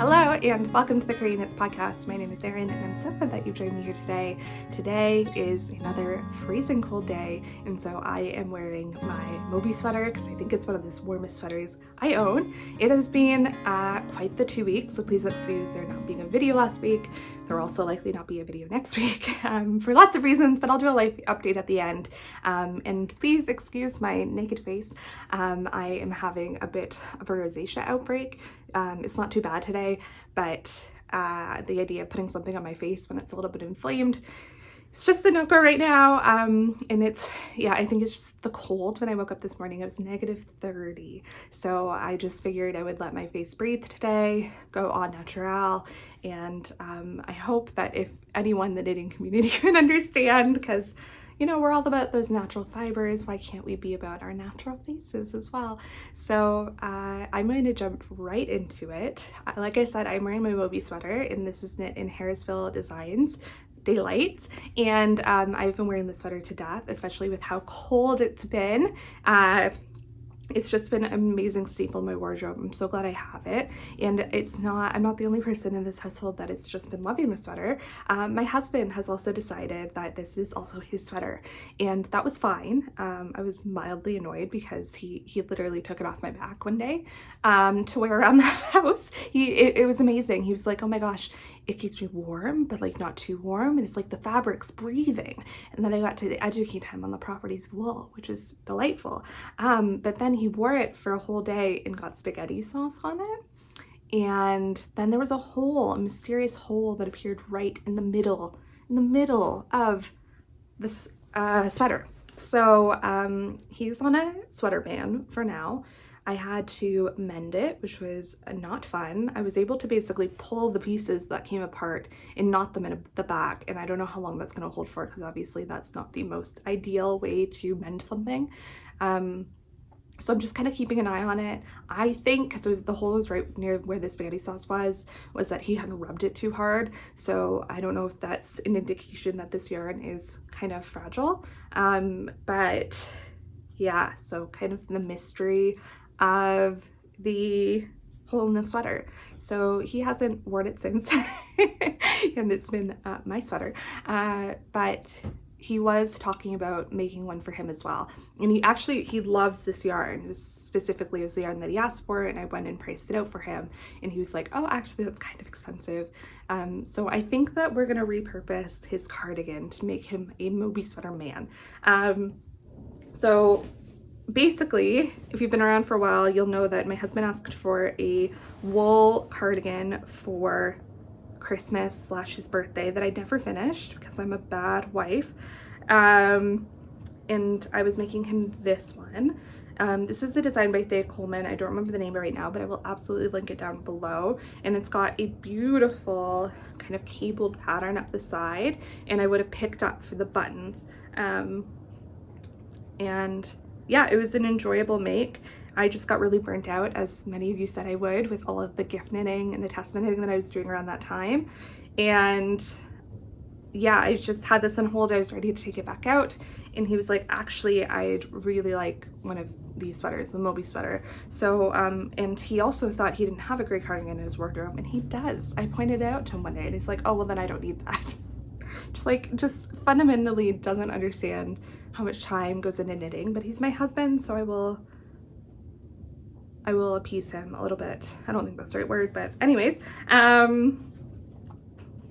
Hello and welcome to the Kuriaknits podcast. My name is Erin and I'm so glad that you've joined me here today. Today is another freezing cold day, and so I am wearing my Moby Sweater because I think it's one of the warmest sweaters I own. It has been quite the 2 weeks, so please excuse there not being a video last week. There will also likely not be a video next week for lots of reasons, but I'll do a life update at the end. And please excuse my naked face. I am having a bit of a rosacea outbreak. It's not too bad today, but the idea of putting something on my face when it's a little bit inflamed, it's just a no-go right now. And it's, yeah, I think it's just the cold. When I woke up this morning, it was -30. So I just figured I would let my face breathe today, go au naturel. And I hope that if anyone in the knitting community can understand, because you know, we're all about those natural fibers. Why can't we be about our natural faces as well? So I'm going to jump right into it. Like I said, I'm wearing my Moby Sweater, and this is knit in Harrisville Designs Daylights. And I've been wearing the sweater to death, especially with how cold it's been. It's just been an amazing staple in my wardrobe. I'm so glad I have it. And I'm not the only person in this household that has just been loving the sweater. My husband has also decided that this is also his sweater, and that was fine. I was mildly annoyed because he literally took it off my back one day to wear around the house. It was amazing. He was like, oh my gosh, it keeps me warm, but like not too warm. And it's like the fabric's breathing. And then I got to educate him on the properties of wool, which is delightful. But then he wore it for a whole day and got spaghetti sauce on it. And then there was a mysterious hole that appeared right in the middle of this sweater. So he's on a sweater ban for now. I had to mend it, which was not fun. I was able to basically pull the pieces that came apart and knot them in the back, and I don't know how long that's going to hold for, because obviously that's not the most ideal way to mend something. So I'm just kind of keeping an eye on it. I think, because the hole was right near where the spaghetti sauce was that he hadn't rubbed it too hard. So I don't know if that's an indication that this yarn is kind of fragile. But yeah, so kind of the mystery of the hole in the sweater. So he hasn't worn it since, and it's been my sweater. But he was talking about making one for him as well. And he loves this yarn. This specifically is the yarn that he asked for, and I went and priced it out for him. And he was like, oh, actually that's kind of expensive. So I think that we're gonna repurpose his cardigan to make him a Moby Sweater man. So basically, if you've been around for a while, you'll know that my husband asked for a wool cardigan for Christmas / his birthday that I never finished because I'm a bad wife. And I was making him this one. This is a design by Thea Coleman. I don't remember the name right now, but I will absolutely link it down below. And it's got a beautiful kind of cabled pattern up the side, and I would have picked up for the buttons. And yeah, it was an enjoyable make. I just got really burnt out, as many of you said I would, with all of the gift knitting and the test knitting that I was doing around that time. And yeah, I just had this on hold. I was ready to take it back out, and he was like, actually, I'd really like one of these sweaters, the Moby Sweater. So and he also thought he didn't have a gray cardigan in his wardrobe, and he does. I pointed it out to him one day, and he's like, oh well, then I don't need that. just fundamentally doesn't understand how much time goes into knitting. But he's my husband, so I will appease him a little bit. I don't think that's the right word, but anyways,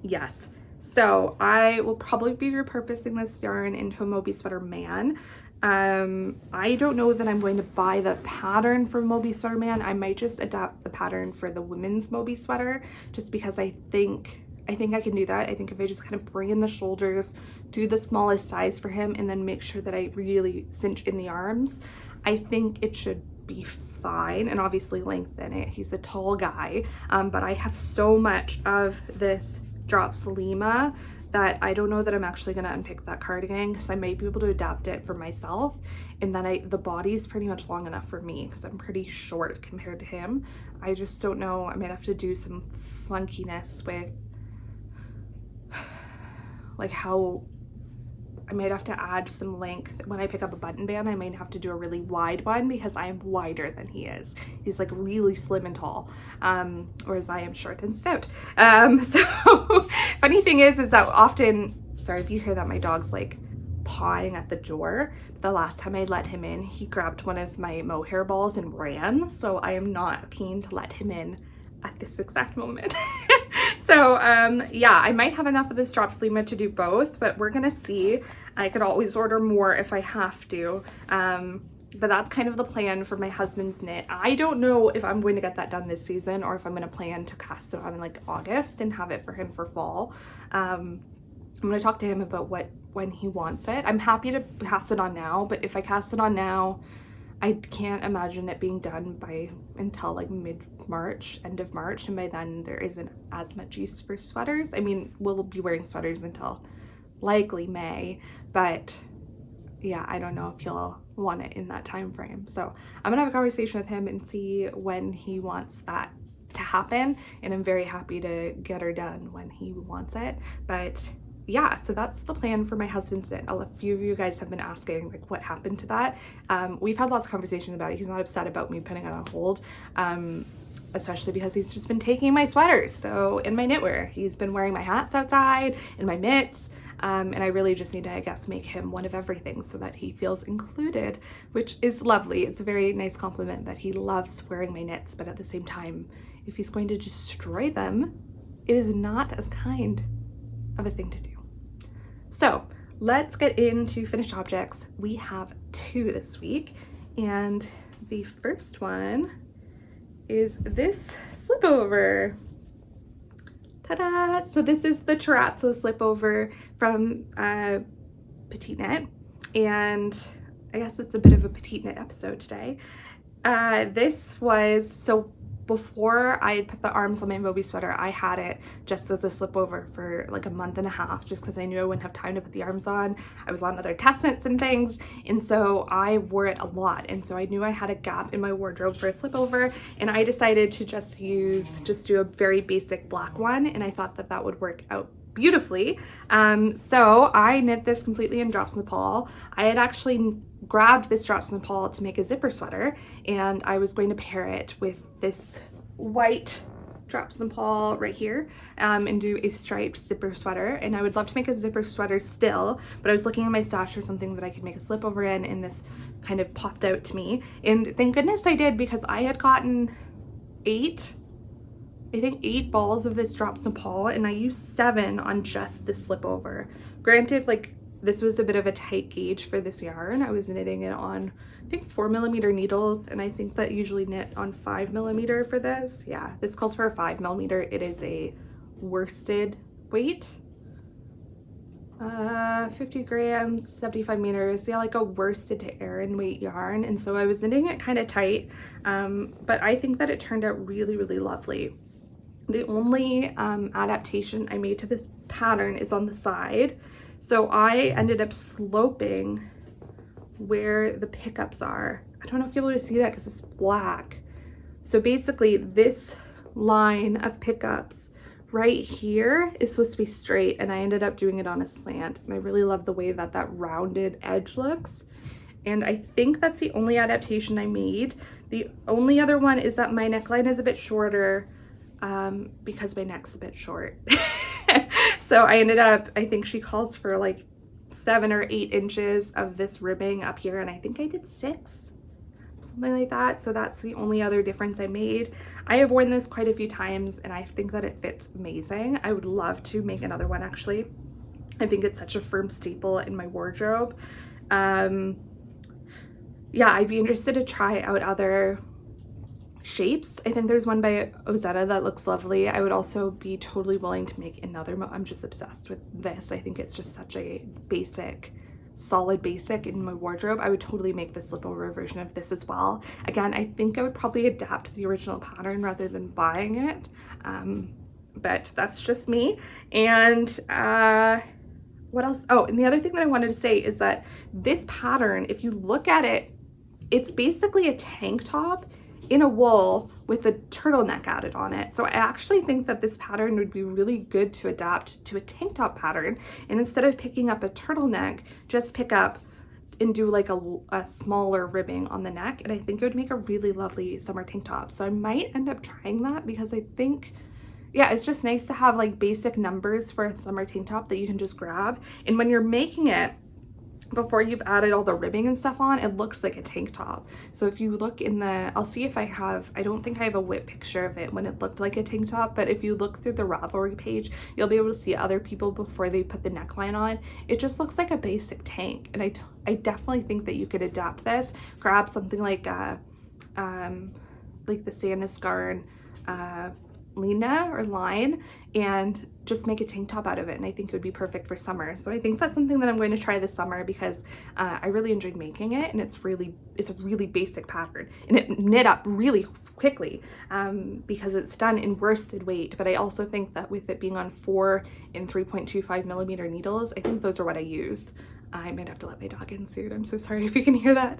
yes. So I will probably be repurposing this yarn into a Moby Sweater man. I don't know that I'm going to buy the pattern for Moby Sweater man. I might just adapt the pattern for the women's Moby Sweater, just because I think I can do that. I think if I just kind of bring in the shoulders, do the smallest size for him, and then make sure that I really cinch in the arms, I think it should be fine. And obviously lengthen it. He's a tall guy, but I have so much of this drop Salima that I don't know that I'm actually going to unpick that cardigan, because I might be able to adapt it for myself. And then the body's pretty much long enough for me because I'm pretty short compared to him. I just don't know. I might have to do some funkiness with like how I might have to add some length. When I pick up a button band, I might have to do a really wide one because I am wider than he is. He's like really slim and tall, whereas I am short and stout. So funny thing is that often, sorry if you hear that, my dog's like pawing at the door. The last time I let him in, he grabbed one of my mohair balls and ran. So I am not keen to let him in at this exact moment. So yeah, I might have enough of this drop sleeve to do both, but we're gonna see. I could always order more if I have to, but that's kind of the plan for my husband's knit. I don't know if I'm going to get that done this season or if I'm going to plan to cast it on in like August and have it for him for fall. I'm going to talk to him about when he wants it. I'm happy to cast it on now, but if I cast it on now, I can't imagine it being done until like mid-March, end of March, and by then there isn't as much use for sweaters. I mean, we'll be wearing sweaters until likely May, but yeah, I don't know if he'll want it in that time frame. So I'm gonna have a conversation with him and see when he wants that to happen, and I'm very happy to get her done when he wants it. But yeah, so that's the plan for my husband's knit. A few of you guys have been asking like what happened to that. We've had lots of conversations about it. He's not upset about me putting it on hold, especially because he's just been taking my sweaters. So in my knitwear, he's been wearing my hats outside and my mitts. And I really just need to, I guess, make him one of everything so that he feels included, which is lovely. It's a very nice compliment that he loves wearing my knits, but at the same time, if he's going to destroy them, it is not as kind of a thing to do. So let's get into finished objects. We have 2 this week, and the first one is this slipover. Ta-da! So this is the Terrazzo Slipover from PetiteKnit, and I guess it's a bit of a PetiteKnit episode today. This was, so before I put the arms on my Moby Sweater, I had it just as a slipover for like a month and a half, just because I knew I wouldn't have time to put the arms on. I was on other test knits and things, and so I wore it a lot, and so I knew I had a gap in my wardrobe for a slipover, and I decided to just do a very basic black one, and I thought that that would work out beautifully. So I knit this completely in drops Nepal. I had actually grabbed this drops Nepal to make a zipper sweater, and I was going to pair it with this white drops Nepal right here, and do a striped zipper sweater. And I would love to make a zipper sweater still, but I was looking at my stash for something that I could make a slipover in, and this kind of popped out to me, and thank goodness I did, because I had gotten 8 balls of this drops Nepal, and I used 7 on just this slipover. Granted, like, this was a bit of a tight gauge for this yarn. I was knitting it on, I think, 4mm needles, and I think that usually knit on 5mm for this. Yeah, this calls for a 5mm. It is a worsted weight. 50 grams, 75 meters. Yeah, like a worsted to Aran weight yarn, and so I was knitting it kind of tight, but I think that it turned out really, really lovely. The only adaptation I made to this pattern is on the side. So I ended up sloping where the pickups are. I don't know if you'll be able to see that because it's black. So basically this line of pickups right here is supposed to be straight, and I ended up doing it on a slant, and I really love the way that that rounded edge looks. And I think that's the only adaptation I made. The only other one is that my neckline is a bit shorter, because my neck's a bit short. So I ended up, I think she calls for like 7 or 8 inches of this ribbing up here, and I think I did 6, something like that. So that's the only other difference I made. I have worn this quite a few times, and I think that it fits amazing. I would love to make another one, actually. I think it's such a firm staple in my wardrobe. Yeah, I'd be interested to try out other shapes. I think there's one by Ozetta that looks lovely. I would also be totally willing to make another. I'm just obsessed with this. I think it's just such a basic, solid basic in my wardrobe. I would totally make the slipover version of this as well. Again, I think I would probably adapt the original pattern rather than buying it, but that's just me. And what else? Oh, and the other thing that I wanted to say is that this pattern, if you look at it, it's basically a tank top in a wool with a turtleneck added on it. So I actually think that this pattern would be really good to adapt to a tank top pattern. And instead of picking up a turtleneck, just pick up and do like a smaller ribbing on the neck. And I think it would make a really lovely summer tank top. So I might end up trying that because I think, yeah, it's just nice to have like basic numbers for a summer tank top that you can just grab. And when you're making it, before you've added all the ribbing and stuff on, it looks like a tank top. So if you look in the, I'll see if I have, I don't think I have a whip picture of it when it looked like a tank top, but if you look through the Ravelry page, you'll be able to see other people before they put the neckline on. It just looks like a basic tank. And I definitely think that you could adapt this, grab something like the Sandnes garn, Lena or line, and just make a tank top out of it, and I think it would be perfect for summer. So I think that's something that I'm going to try this summer because I really enjoyed making it, and it's a really basic pattern, and it knit up really quickly because it's done in worsted weight. But I also think that with it being on 4 and 3.25 millimeter needles, I think those are what I used. I might have to let my dog in soon. I'm so sorry if you can hear that.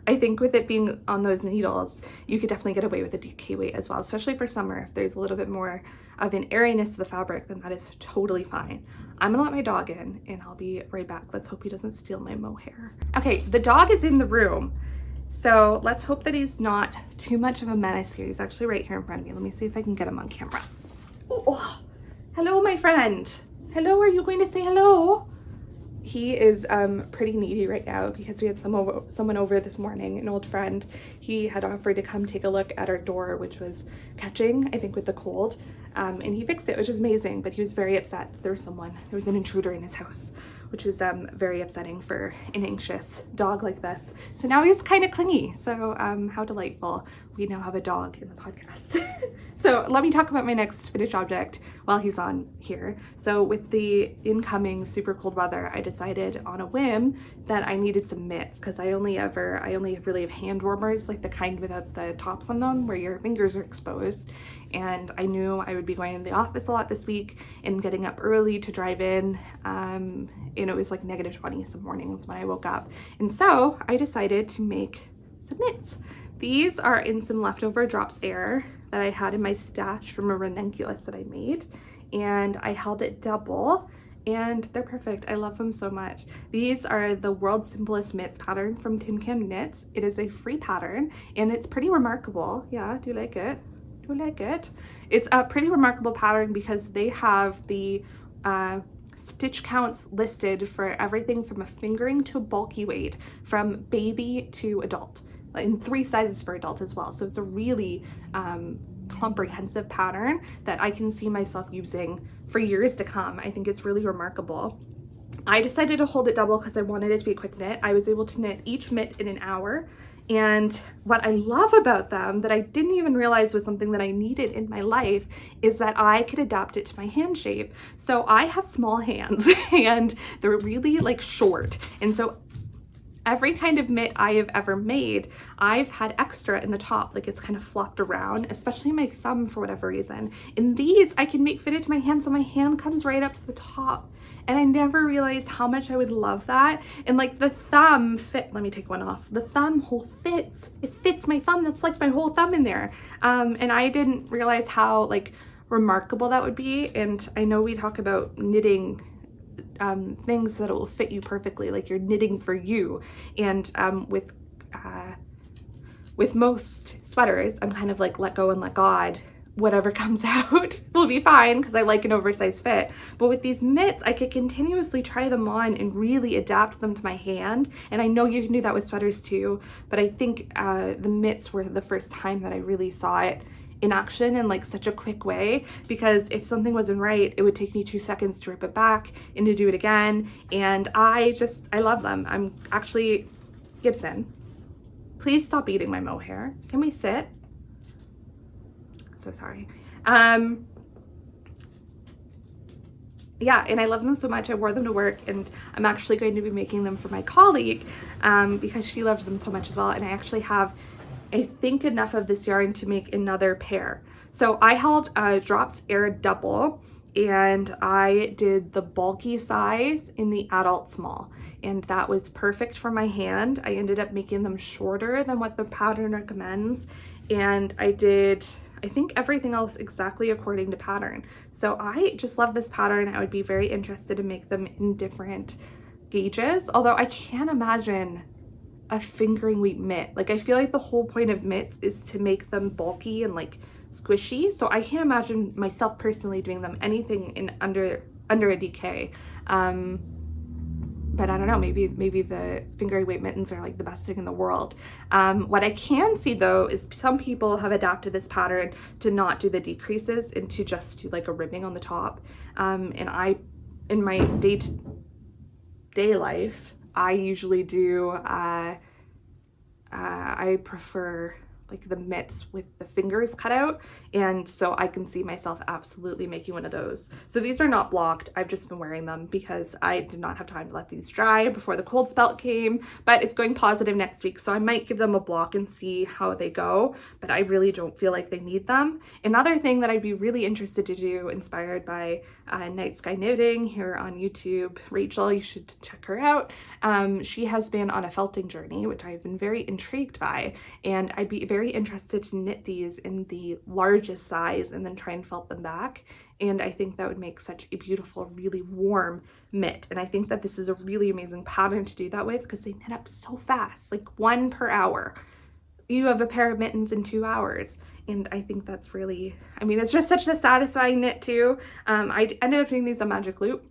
I think with it being on those needles, you could definitely get away with a DK weight as well, especially for summer. If there's a little bit more of an airiness to the fabric, then that is totally fine. I'm gonna let my dog in and I'll be right back. Let's hope he doesn't steal my mohair. Okay, the dog is in the room. So let's hope that he's not too much of a menace here. He's actually right here in front of me. Let me see if I can get him on camera. Oh, hello, my friend. Hello, are you going to say hello? He is pretty needy right now because we had someone over this morning, an old friend. He had offered to come take a look at our door, which was catching, I think, with the cold. And he fixed it, which is amazing, but he was very upset that there was an intruder in his house, which is very upsetting for an anxious dog like this. So now he's kind of clingy. So how delightful. We now have a dog in the podcast. So let me talk about my next finished object while he's on here. So with the incoming super cold weather, I decided on a whim that I needed some mitts because I only really have hand warmers, like the kind without the tops on them where your fingers are exposed. And I knew I would be going to the office a lot this week and getting up early to drive in. And it was like -20 some mornings when I woke up. And so I decided to make some mitts. These are in some leftover drops air that I had in my stash from a ranunculus that I made. And I held it double and they're perfect. I love them so much. These are the World's Simplest Mitts pattern from tincanknits. It is a free pattern and it's pretty remarkable. Yeah, do you like it? Do you like it? It's a pretty remarkable pattern because they have the stitch counts listed for everything from a fingering to a bulky weight, from baby to adult, in 3 sizes for adult as well. So it's a really comprehensive pattern that I can see myself using for years to come. I think it's really remarkable. I decided to hold it double because I wanted it to be a quick knit. I was able to knit each mitt in an hour. And what I love about them that I didn't even realize was something that I needed in my life is that I could adapt it to my hand shape. So I have small hands and they're really like short. And so every kind of mitt I have ever made, I've had extra in the top, like it's kind of flopped around, especially my thumb for whatever reason. And these I can make fit into my hand so my hand comes right up to the top. And I never realized how much I would love that. And like the thumb fit, let me take one off. The thumb hole fits, it fits my thumb. That's like my whole thumb in there. And I didn't realize how like remarkable that would be. And I know we talk about knitting things that it will fit you perfectly, like you're knitting for you. And with most sweaters, I'm kind of like let go and let God. Whatever comes out will be fine because I like an oversized fit. But with these mitts, I could continuously try them on and really adapt them to my hand. And I know you can do that with sweaters too, but I think the mitts were the first time that I really saw it in action in like such a quick way, because if something wasn't right, it would take me 2 seconds to rip it back and to do it again. And I love them. I'm actually, Gibson, please stop eating my mohair. Can we sit? So sorry. Yeah, and I love them so much. I wore them to work, and I'm actually going to be making them for my colleague because she loves them so much as well. And I actually have, I think, enough of this yarn to make another pair. So I held Drops Air double, and I did the bulky size in the adult small, and that was perfect for my hand. I ended up making them shorter than what the pattern recommends, and I did, I think, everything else exactly according to pattern. So I just love this pattern. I would be very interested to make them in different gauges, although I can't imagine a fingering weight mitt. Like, I feel like the whole point of mitts is to make them bulky and like squishy, so I can't imagine myself personally doing them anything in under a DK. But I don't know, maybe the fingering weight mittens are like the best thing in the world. What I can see though is some people have adapted this pattern to not do the decreases and to just do like a ribbing on the top. And I, in my day-to-day life, I usually do, I prefer like the mitts with the fingers cut out, and so I can see myself absolutely making one of those. So these are not blocked. I've just been wearing them because I did not have time to let these dry before the cold spell came, but it's going positive next week, so I might give them a block and see how they go, but I really don't feel like they need them. Another thing that I'd be really interested to do, inspired by Night Sky Knitting here on YouTube, Rachel, you should check her out. She has been on a felting journey, which I've been very intrigued by, and I'd be very interested to knit these in the largest size and then try and felt them back. And I think that would make such a beautiful, really warm mitt. And I think that this is a really amazing pattern to do that with because they knit up so fast, like 1 per hour. You have a pair of mittens in 2 hours. And I think that's really, I mean, it's just such a satisfying knit too. I ended up doing these on magic loop.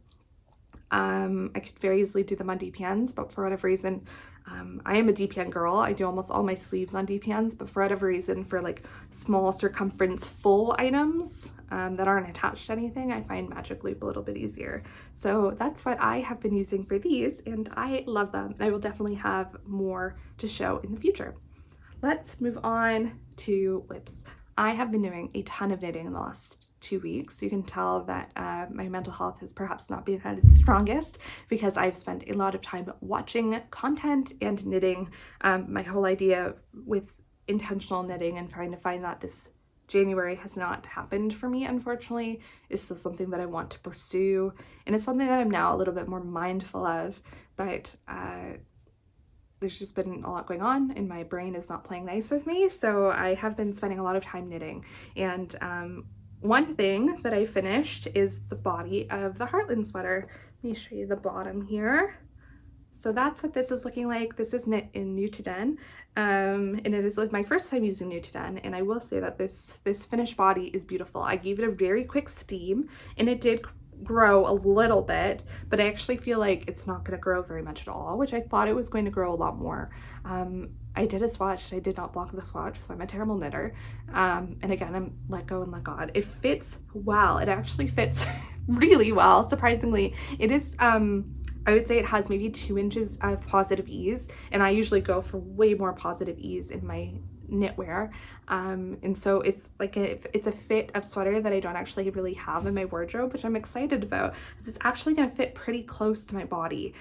I could very easily do them on DPNs, but for whatever reason, I am a DPN girl. I do almost all my sleeves on DPNs, but for whatever reason, for like small circumference full items that aren't attached to anything, I find magic loop a little bit easier. So that's what I have been using for these, and I love them. I will definitely have more to show in the future. Let's move on to whips. I have been doing a ton of knitting in the last 2 weeks. You can tell that my mental health has perhaps not been at its strongest because I've spent a lot of time watching content and knitting. My whole idea with intentional knitting and trying to find that this January has not happened for me, unfortunately. It's still something that I want to pursue, and it's something that I'm now a little bit more mindful of, but there's just been a lot going on and my brain is not playing nice with me, so I have been spending a lot of time knitting. And one thing that I finished is the body of the Heartland sweater. Let me show you the bottom here. So that's what this is looking like. This is knit in new to den, and it is like my first time using new to den, and I will say that this finished body is beautiful. I gave it a very quick steam and it did grow a little bit, but I actually feel like it's not going to grow very much at all, which I thought it was going to grow a lot more. I did a swatch. I did not block the swatch, so I'm a terrible knitter. And again, I'm let go and let God. It fits well. It actually fits really well, surprisingly. It is, I would say it has maybe 2 inches of positive ease, and I usually go for way more positive ease in my knitwear, and so it's like it's a fit of sweater that I don't actually really have in my wardrobe, which I'm excited about because it's actually going to fit pretty close to my body.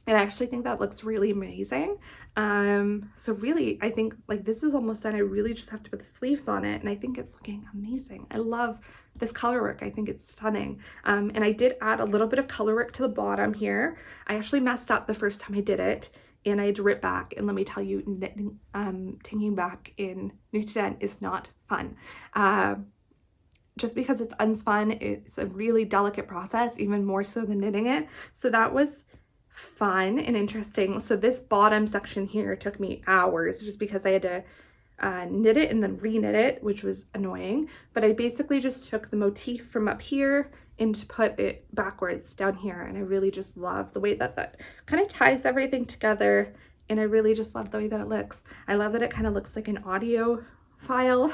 And I actually think that looks really amazing. So really, I think like this is almost done. I really just have to put the sleeves on it, and I think it's looking amazing. I love this color work. I think it's stunning. And I did add a little bit of color work to the bottom here. I actually messed up the first time I did it, and I had to rip back, and let me tell you, knitting, tinking back in new to den is not fun. Just because it's unspun, it's a really delicate process, even more so than knitting it. So that was fun and interesting. So this bottom section here took me hours just because I had to knit it and then re-knit it, which was annoying. But I basically just took the motif from up here and put it backwards down here, and I really just love the way that that kind of ties everything together, and I really just love the way that it looks. I love that it kind of looks like an audio file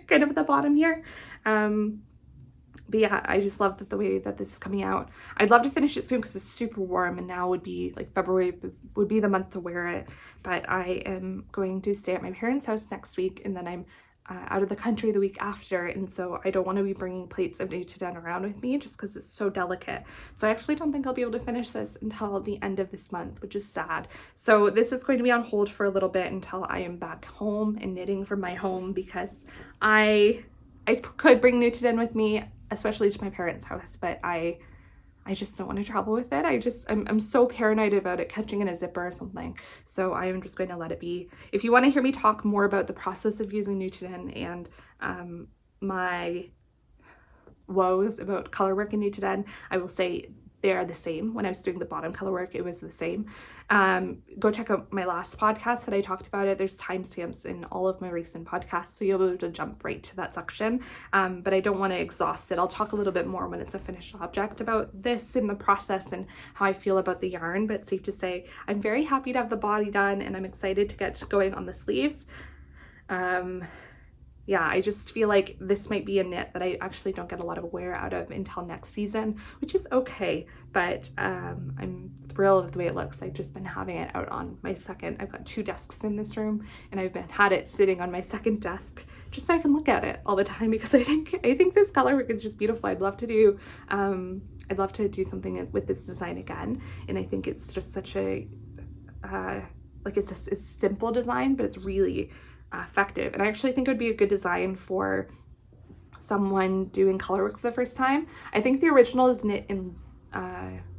kind of at the bottom here. But yeah, I just love the way that this is coming out. I'd love to finish it soon because it's super warm, and now would be like February would be the month to wear it. But I am going to stay at my parents' house next week, and then I'm out of the country the week after, and so I don't want to be bringing plates of new to den around with me just because it's so delicate. So I actually don't think I'll be able to finish this until the end of this month, which is sad. So this is going to be on hold for a little bit until I am back home and knitting from my home, because I could bring new to den with me especially to my parents' house, but I just don't want to travel with it. I'm so paranoid about it catching in a zipper or something. So I am just going to let it be. If you want to hear me talk more about the process of using Newton and my woes about color work in Newton, I will say they are the same. When I was doing the bottom color work, it was the same. Go check out my last podcast that I talked about it. There's timestamps in all of my recent podcasts, so you'll be able to jump right to that section. But I don't want to exhaust it. I'll talk a little bit more when it's a finished object about this in the process and how I feel about the yarn, but safe to say, I'm very happy to have the body done and I'm excited to get going on the sleeves. Yeah, I just feel like this might be a knit that I actually don't get a lot of wear out of until next season, which is okay, but I'm thrilled with the way it looks. I've just been having it out on my second, I've got 2 desks in this room, and I've had it sitting on my second desk just so I can look at it all the time, because I think this color work is just beautiful. I'd love to do something with this design again, and I think it's just such a like it's a simple design, but it's really effective, and I actually think it would be a good design for someone doing color work for the first time. I think the original is knit in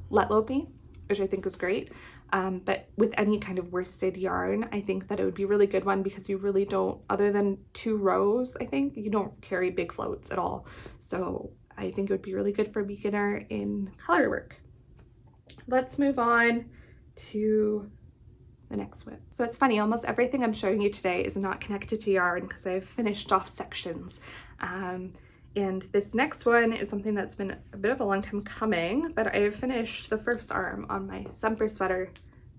Let Lope, which I think is great, but with any kind of worsted yarn, I think that it would be a really good one, because you really don't, other than 2 rows, I think you don't carry big floats at all. So I think it would be really good for a beginner in color work. Let's move on to the next one. So it's funny, almost everything I'm showing you today is not connected to yarn because I've finished off sections. And this next one is something that's been a bit of a long time coming, but I have finished the first arm on my Semper sweater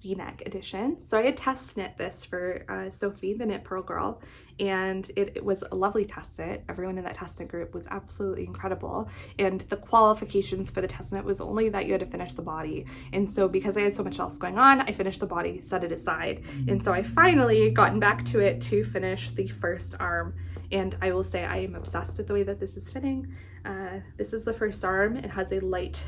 V-neck edition. So I had test knit this for Sophie, the Knit Purl girl, and it was a lovely test knit. Everyone in that test knit group was absolutely incredible, and the qualifications for the test knit was only that you had to finish the body. And so because I had so much else going on, I finished the body, set it aside, and so I finally gotten back to it to finish the first arm. And I will say I am obsessed with the way that this is fitting. This is the first arm. It has a light,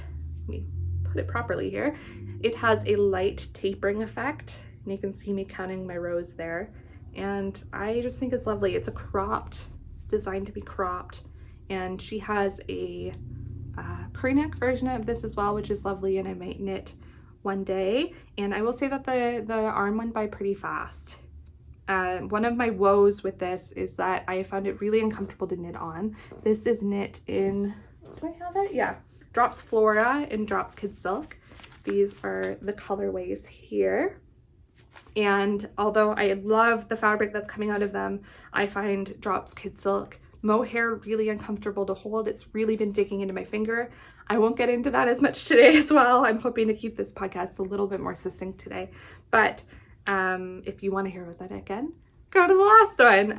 let me put it properly here. It has a light tapering effect, and you can see me counting my rows there. And I just think it's lovely. It's it's designed to be cropped. And she has a crew neck version of this as well, which is lovely, and I might knit one day. And I will say that the arm went by pretty fast. One of my woes with this is that I found it really uncomfortable to knit on. This is knit in, do I have it? Yeah, Drops Flora and Drops Kid Silk. These are the colorways here. And although I love the fabric that's coming out of them, I find Drops Kid Silk mohair really uncomfortable to hold. It's really been digging into my finger. I won't get into that as much today as well. I'm hoping to keep this podcast a little bit more succinct today. But if you want to hear about that again, go to the last one.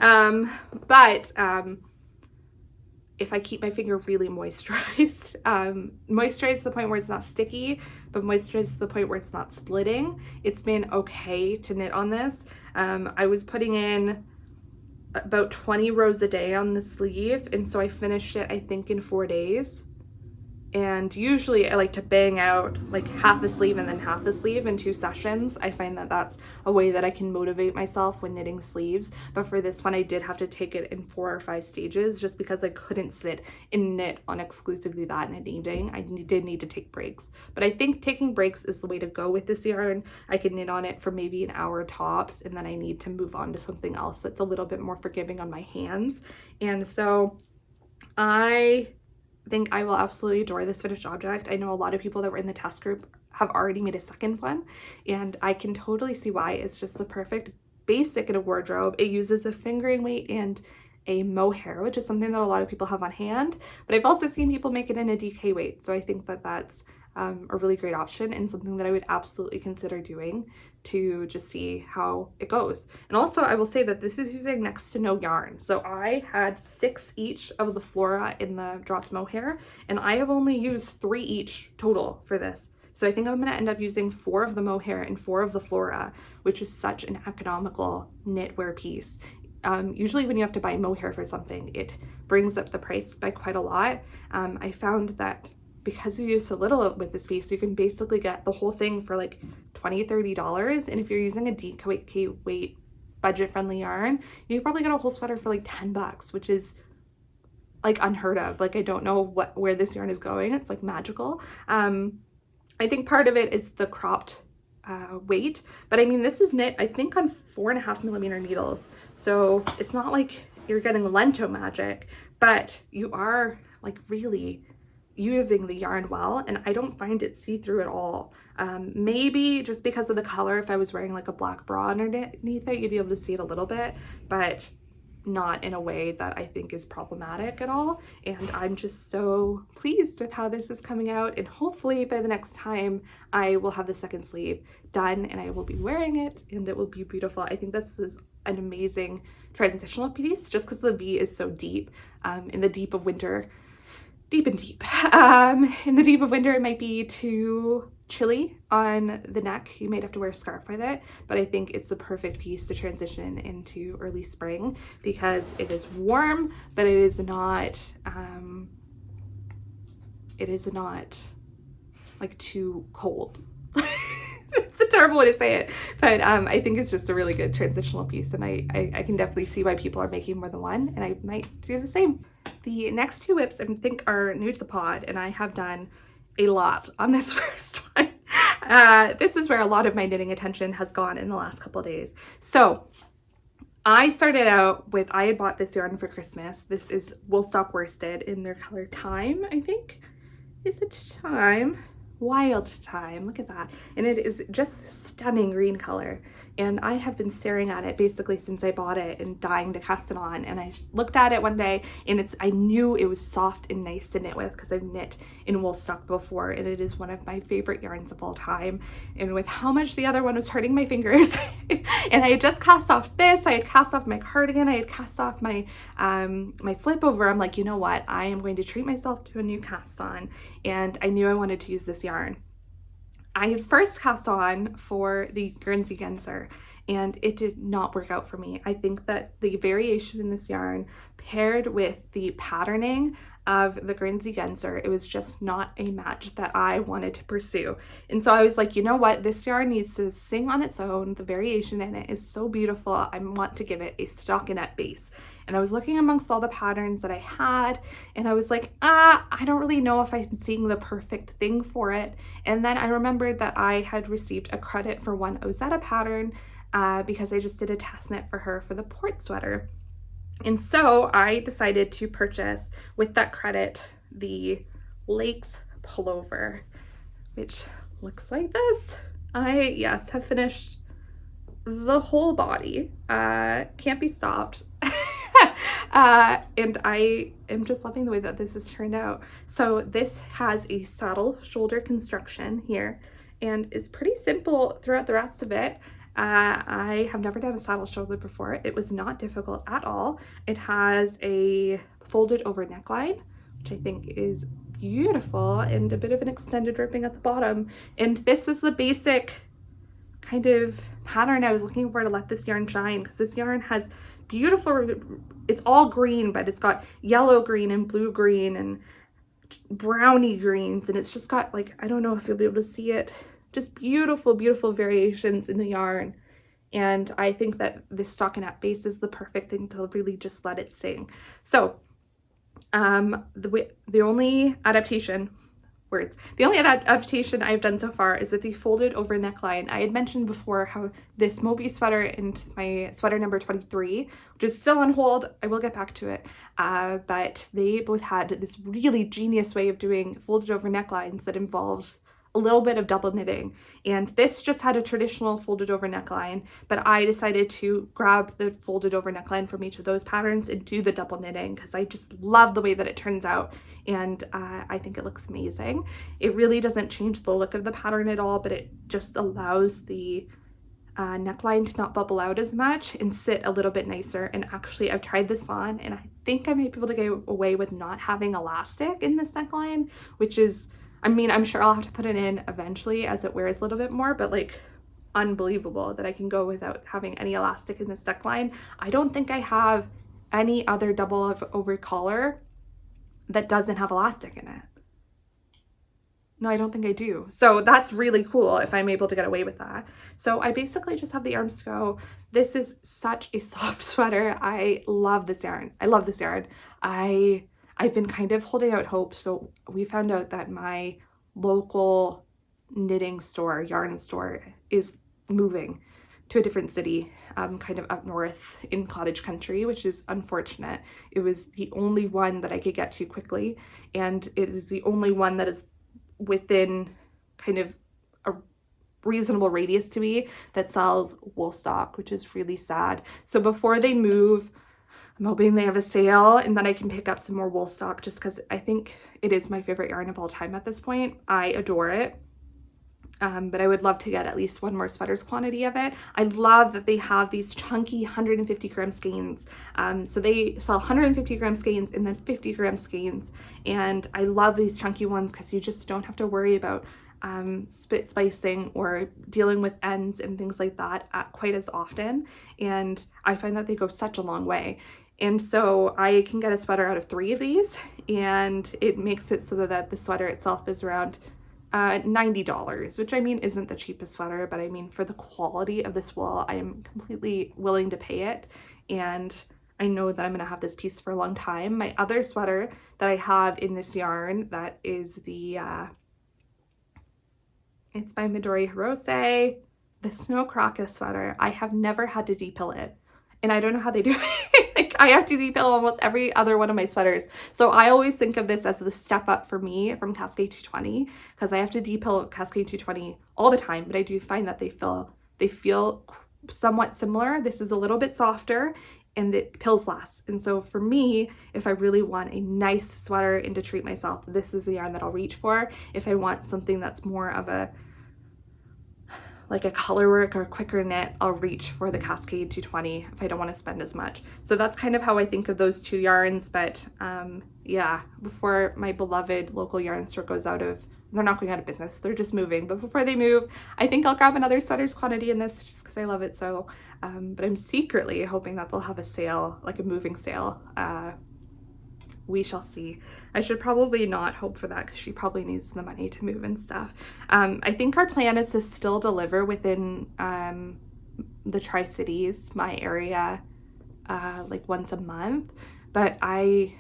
If I keep my finger really moisturized, moisturized to the point where it's not sticky, but moisturized to the point where it's not splitting, it's been okay to knit on this. I was putting in about 20 rows a day on the sleeve, and so I finished it, I think, in 4 days. And usually I like to bang out like half a sleeve and then half a sleeve in 2 sessions. I find that that's a way that I can motivate myself when knitting sleeves. But for this one, I did have to take it in 4 or 5 stages just because I couldn't sit and knit on exclusively that in an evening. I did need to take breaks. But I think taking breaks is the way to go with this yarn. I can knit on it for maybe an hour tops, and then I need to move on to something else that's a little bit more forgiving on my hands. And so I think I will absolutely adore this finished object. I know a lot of people that were in the test group have already made a second one, and I can totally see why. It's just the perfect basic in a wardrobe. It uses a fingering weight and a mohair, which is something that a lot of people have on hand, but I've also seen people make it in a DK weight. So I think that that's a really great option and something that I would absolutely consider doing to just see how it goes. And also I will say that this is using next to no yarn. So I had 6 each of the Flora in the Drops mohair, and I have only used 3 each total for this. So I think I'm going to end up using 4 of the mohair and 4 of the Flora, which is such an economical knitwear piece. Usually when you have to buy mohair for something, it brings up the price by quite a lot. I found that because you use so little with this piece, you can basically get the whole thing for like $20-$30. And if you're using a DK weight budget friendly yarn, you can probably get a whole sweater for like $10, which is like unheard of. Like I don't know where this yarn is going. It's like magical. I think part of it is the cropped weight, but I mean, this is knit, I think, on 4.5mm needles. So it's not like you're getting lento magic, but you are like really using the yarn well, and I don't find it see-through at all. Maybe just because of the color, if I was wearing like a black bra underneath it, you'd be able to see it a little bit, but not in a way that I think is problematic at all. And I'm just so pleased with how this is coming out, and hopefully by the next time I will have the second sleeve done and I will be wearing it and it will be beautiful. I think this is an amazing transitional piece just because the V is so deep. In the deep of winter, deep and deep. In the deep of winter, it might be too chilly on the neck. You might have to wear a scarf with it, but I think it's the perfect piece to transition into early spring because it is warm, but it is not like too cold. It's a terrible way to say it, but I think it's just a really good transitional piece, and I can definitely see why people are making more than one, and I might do the same. The next two whips I think are new to the pod, and I have done a lot on this first one. This is where a lot of my knitting attention has gone in the last couple of days. So I started out with, I had bought this yarn for Christmas. This is Woolstock Worsted in their color Time, I think. Is it Time? Wild Time, look at that. And it is just stunning green color. And I have been staring at it basically since I bought it and dying to cast it on. And I looked at it one day and I knew it was soft and nice to knit with because I've knit in Woolstock before, and it is one of my favorite yarns of all time. And with how much the other one was hurting my fingers, and I had just cast off this, I had cast off my cardigan, I had cast off my my slipover, I'm like, you know what, I am going to treat myself to a new cast on, and I knew I wanted to use this yarn. I had first cast on for the Guernsey Genser, and it did not work out for me. I think that the variation in this yarn paired with the patterning of the Guernsey Genser, it was just not a match that I wanted to pursue. And so I was like, you know what, this yarn needs to sing on its own. The variation in it is so beautiful. I want to give it a stockinette base. And I was looking amongst all the patterns that I had, and I was like, I don't really know if I'm seeing the perfect thing for it. And then I remembered that I had received a credit for one Ozetta pattern because I just did a test knit for her for the port sweater. And so I decided to purchase with that credit the Lakes Pullover, which looks like this. I, yes, have finished the whole body. Can't be stopped. And I am just loving the way that this has turned out. So this has a saddle shoulder construction here, and it's pretty simple throughout the rest of it. I have never done a saddle shoulder before. It was not difficult at all. It has a folded over neckline, which I think is beautiful, and a bit of an extended ripping at the bottom. And this was the basic kind of pattern I was looking for to let this yarn shine, because this yarn has beautiful, it's all green, but it's got yellow green and blue green and browny greens, and it's just got, like, I don't know if you'll be able to see it, just beautiful, beautiful variations in the yarn. And I think that this stockinette base is the perfect thing to really just let it sing. So the only adaptation I've done so far is with the folded over neckline. I had mentioned before how this Moby Sweater and my sweater number 23, which is still on hold, I will get back to it, but they both had this really genius way of doing folded over necklines that involves a little bit of double knitting. And this just had a traditional folded over neckline, but I decided to grab the folded over neckline from each of those patterns and do the double knitting because I just love the way that it turns out. And I think it looks amazing. It really doesn't change the look of the pattern at all, but it just allows the neckline to not bubble out as much and sit a little bit nicer. And actually, I've tried this on, and I think I might be able to get away with not having elastic in this neckline, which is, I mean, I'm sure I'll have to put it in eventually as it wears a little bit more, but like unbelievable that I can go without having any elastic in this neckline. I don't think I have any other double over collar that doesn't have elastic in it. No, I don't think I do. So that's really cool if I'm able to get away with that. So I basically just have the arms to go. This is such a soft sweater. I love this yarn. I love this yarn. I I've been kind of holding out hope. So we found out that my local knitting store, yarn store, is moving to a different city, kind of up north in cottage country, which is unfortunate. It was the only one that I could get to quickly, and it is the only one that is within kind of a reasonable radius to me that sells wool stock, which is really sad. So before they move, I'm hoping they have a sale and then I can pick up some more wool stock, just because I think it is my favorite yarn of all time at this point. I adore it. But I would love to get at least one more sweater's quantity of it. I love that they have these chunky 150 gram skeins. So they sell 150 gram skeins and then 50 gram skeins. And I love these chunky ones because you just don't have to worry about spit spicing or dealing with ends and things like that quite as often. And I find that they go such a long way. And so I can get a sweater out of 3 of these, and it makes it so that the sweater itself is around $90, which I mean isn't the cheapest sweater, but I mean for the quality of this wool, I am completely willing to pay it. And I know that I'm going to have this piece for a long time. My other sweater that I have in this yarn, that is the, it's by Midori Hirose, the Snow Crocus sweater. I have never had to depill it, and I don't know how they do it. Like, I have to depill almost every other one of my sweaters. So I always think of this as the step up for me from Cascade 220, because I have to depill Cascade 220 all the time, but I do find that they feel somewhat similar. This is a little bit softer and it pills less. And so for me, if I really want a nice sweater and to treat myself, this is the yarn that I'll reach for. If I want something that's more of a like a color work or a quicker knit, I'll reach for the Cascade 220 if I don't want to spend as much. So that's kind of how I think of those two yarns. But yeah, before my beloved local yarn store goes out of, they're not going out of business, they're just moving, but before they move, I think I'll grab another sweater's quantity in this just because I love it so. But I'm secretly hoping that they'll have a sale, like a moving sale. We shall see. I should probably not hope for that because she probably needs the money to move and stuff. I think our plan is to still deliver within the Tri-Cities, my area, like once a month. But I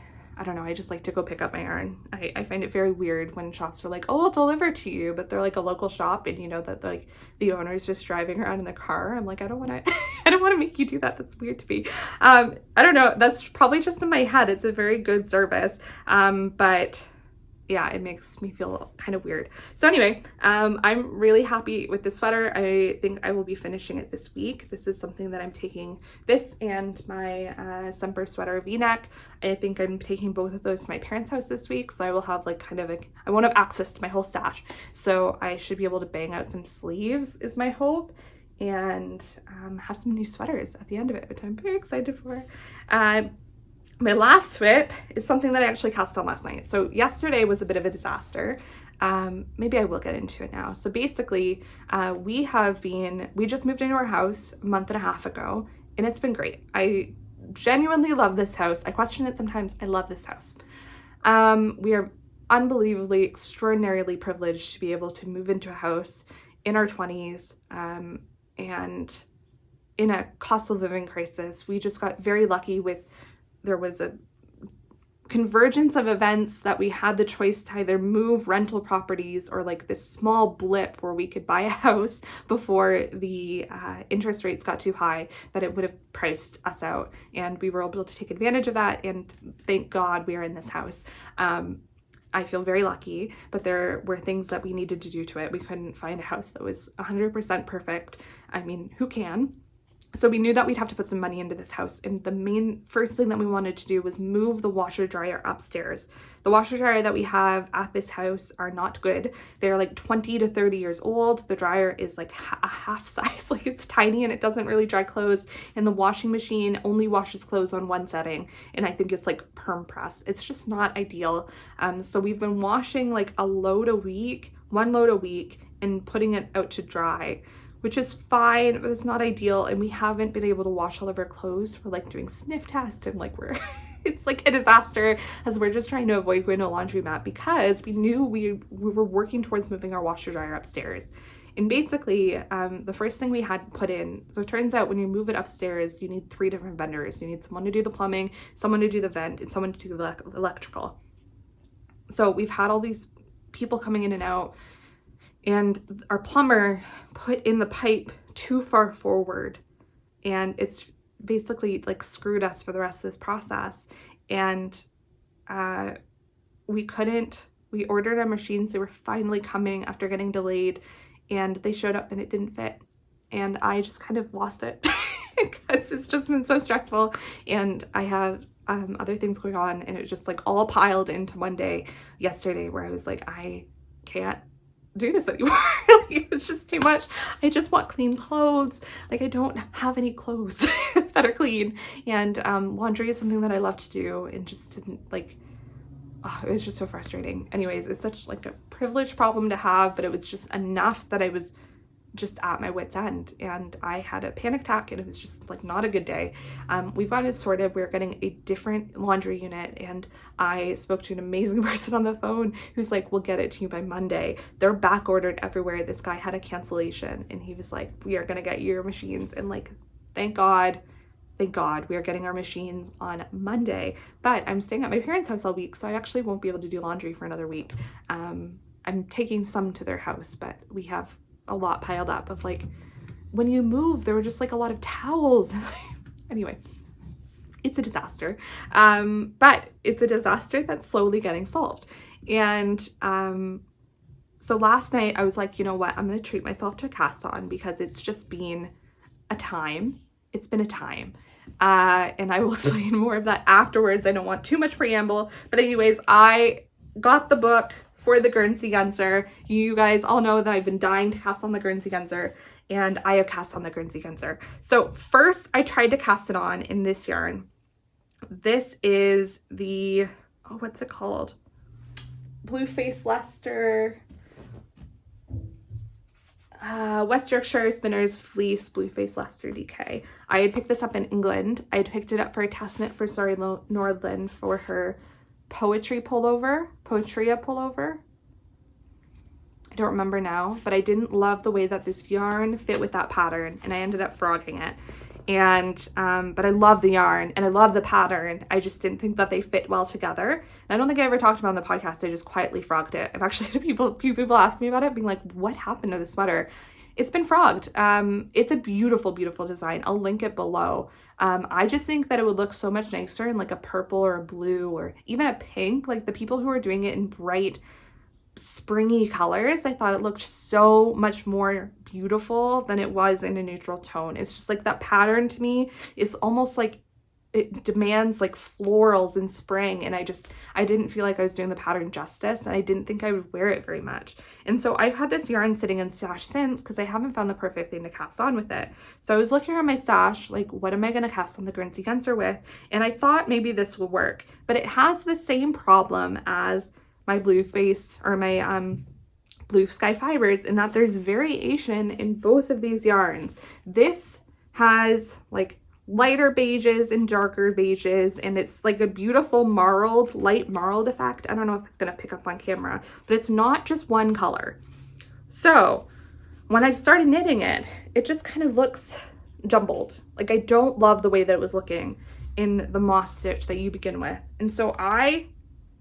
don't know, I just like to go pick up my yarn. I find it very weird when shops are like, oh, I'll deliver to you, but they're like a local shop and you know that like the owner's just driving around in the car. I'm like, I don't want to I don't want to make you do that. That's weird to me. I don't know, that's probably just in my head. It's a very good service, but yeah, it makes me feel kind of weird. So anyway, I'm really happy with this sweater. I think I will be finishing it this week. This is something that I'm taking, this and my Semper sweater V-neck. I think I'm taking both of those to my parents' house this week. So I will have like kind of like, I won't have access to my whole stash. So I should be able to bang out some sleeves is my hope, and have some new sweaters at the end of it, which I'm very excited for. My last swip is something that I actually cast on last night. So yesterday was a bit of a disaster. Maybe I will get into it now. So basically, we just moved into our house a month and a half ago, and it's been great. I genuinely love this house. I question it sometimes. I love this house. We are unbelievably, extraordinarily privileged to be able to move into a house in our 20s, and in a cost of living crisis. We just got very lucky with, there was a convergence of events that we had the choice to either move rental properties or like this small blip where we could buy a house before the interest rates got too high that it would have priced us out. And we were able to take advantage of that, and thank God we are in this house. I feel very lucky, but there were things that we needed to do to it. We couldn't find a house that was 100% perfect. I mean, who can? So we knew that we'd have to put some money into this house, and the main first thing that we wanted to do was move the washer dryer upstairs. The washer dryer that we have at this house are not good. They're like 20 to 30 years old. The dryer is like a half size, like it's tiny and it doesn't really dry clothes, and the washing machine only washes clothes on one setting, and I think it's like perm press. It's just not ideal. So we've been washing like one load a week, and putting it out to dry, which is fine, but it's not ideal. And we haven't been able to wash all of our clothes. We're like doing sniff tests, and like it's like a disaster as we're just trying to avoid going to a laundromat because we knew we were working towards moving our washer dryer upstairs. And basically, the first thing we had put in, so it turns out when you move it upstairs, you need 3 different vendors. You need someone to do the plumbing, someone to do the vent, and someone to do the electrical. So we've had all these people coming in and out, and our plumber put in the pipe too far forward, and it's basically like screwed us for the rest of this process. And we ordered our machines. They were finally coming after getting delayed, and they showed up and it didn't fit. And I just kind of lost it because it's just been so stressful, and I have other things going on, and it was just like all piled into one day yesterday where I was like, I can't do this anymore. It was just too much. I just want clean clothes. Like, I don't have any clothes that are clean, and laundry is something that I love to do, and just didn't like, oh, it was just so frustrating. Anyways, it's such like a privileged problem to have, but it was just enough that I was just at my wit's end, and I had a panic attack, and it was just like not a good day. We've got it sorted. We're getting a different laundry unit, and I spoke to an amazing person on the phone who's like, we'll get it to you by Monday. They're back ordered everywhere. This guy had a cancellation, and he was like, we are gonna get you your machines. And like, thank God we are getting our machines on Monday. But I'm staying at my parents' house all week, so I actually won't be able to do laundry for another week. I'm taking some to their house, but we have a lot piled up of like, when you move, there were just like a lot of towels. Anyway, it's a disaster. But it's a disaster that's slowly getting solved. And so last night I was like, you know what, I'm gonna treat myself to a cast on, because it's just been a time. It's been a time. And I will explain more of that afterwards. I don't want too much preamble, but anyways, I got the book for the Guernsey Genser. You guys all know that I've been dying to cast on the Guernsey Genser, and I have cast on the Guernsey Genser. So first I tried to cast it on in this yarn. This is the, oh, what's it called? Blue Face Leicester, West Yorkshire Spinners Fleece Blue Face Leicester DK. I had picked this up in England. I had picked it up for a test knit for Sari Nordlund for her poetria pullover. I don't remember now, but I didn't love the way that this yarn fit with that pattern, and I ended up frogging it. And but I love the yarn and I love the pattern. I just didn't think that they fit well together. And I don't think I ever talked about it on the podcast. I just quietly frogged it. I've actually had a few people ask me about it, being like, what happened to the sweater? It's been frogged. It's a beautiful, beautiful design. I'll link it below. I just think that it would look so much nicer in like a purple or a blue or even a pink. Like the people who are doing it in bright, springy colors, I thought it looked so much more beautiful than it was in a neutral tone. It's just like that pattern to me is almost like it demands like florals in spring, and I didn't feel like I was doing the pattern justice, and I didn't think I would wear it very much. And so I've had this yarn sitting in stash since, because I haven't found the perfect thing to cast on with it. So I was looking at my stash, like, what am I going to cast on the Guernsey Genser with? And I thought maybe this will work, but it has the same problem as my blue face or my blue sky fibers, in that there's variation in both of these yarns. This has like lighter beiges and darker beiges, and it's like a beautiful marled, light marled effect. I don't know if it's going to pick up on camera, but it's not just one color. So when I started knitting it, it just kind of looks jumbled. Like I don't love the way that it was looking in the moss stitch that you begin with. And so I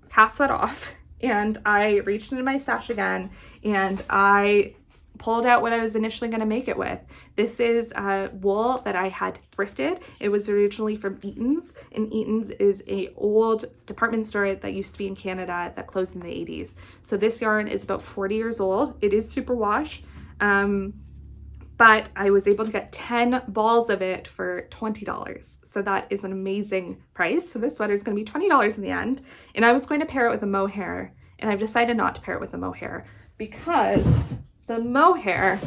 cast that off, and I reached into my stash again, and I pulled out what I was initially going to make it with. This is wool that I had thrifted. It was originally from Mittens, and Mittens is a old department store that used to be in Canada that closed in the 80s. So this yarn is about 40 years old. It is superwash, but I was able to get 10 balls of it for $20. So that is an amazing price. So this sweater is going to be $20 in the end. And I was going to pair it with a mohair, and I've decided not to pair it with the mohair because the mohair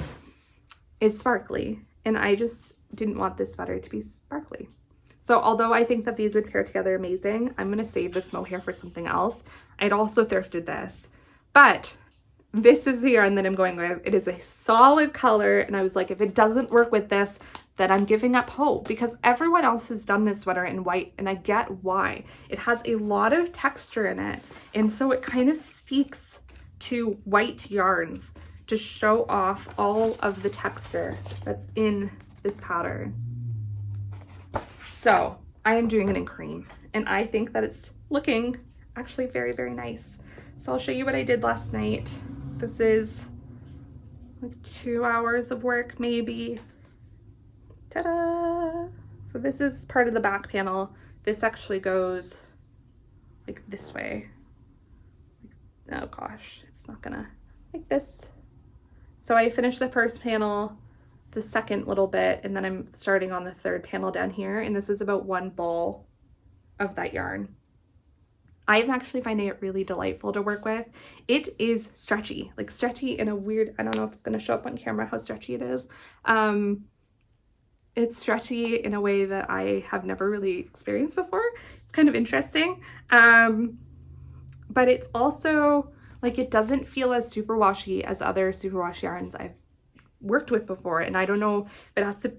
is sparkly, and I just didn't want this sweater to be sparkly. So although I think that these would pair together amazing, I'm going to save this mohair for something else. I'd also thrifted this, but this is the yarn that I'm going with. It is a solid color, and I was like, if it doesn't work with this, then I'm giving up hope, because everyone else has done this sweater in white, and I get why. It has a lot of texture in it, and so it kind of speaks to white yarns to show off all of the texture that's in this pattern. So I am doing it in cream, and I think that it's looking actually very, very nice. So I'll show you what I did last night. This is like 2 hours of work, maybe. Ta-da! So this is part of the back panel. This actually goes like this way. Oh gosh, it's not gonna, like this. So I finished the first panel, the second little bit, and then I'm starting on the third panel down here, and this is about 1 ball of that yarn. I'm actually finding it really delightful to work with. It is stretchy, like stretchy in a weird, I don't know if it's gonna show up on camera how stretchy it is. It's stretchy in a way that I have never really experienced before. It's kind of interesting. But it's also like, it doesn't feel as super washy as other superwash yarns I've worked with before. And I don't know if it has to,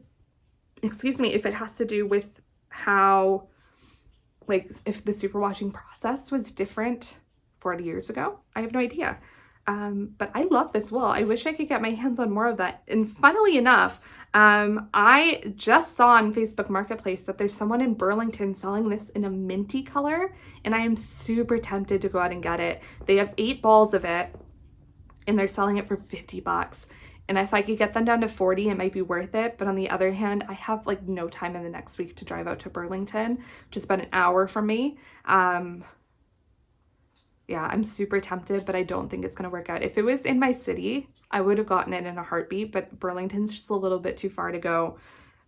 excuse me, if it has to do with how, like, if the superwashing process was different 40 years ago. I have no idea. But I love this wool. I wish I could get my hands on more of that. And funnily enough, I just saw on Facebook Marketplace that there's someone in Burlington selling this in a minty color, and I am super tempted to go out and get it. They have 8 balls of it, and they're selling it for 50 bucks. And if I could get them down to 40, it might be worth it. But on the other hand, I have like no time in the next week to drive out to Burlington, which is about an hour from me. Yeah, I'm super tempted, but I don't think it's gonna work out. If it was in my city, I would have gotten it in a heartbeat, but Burlington's just a little bit too far to go.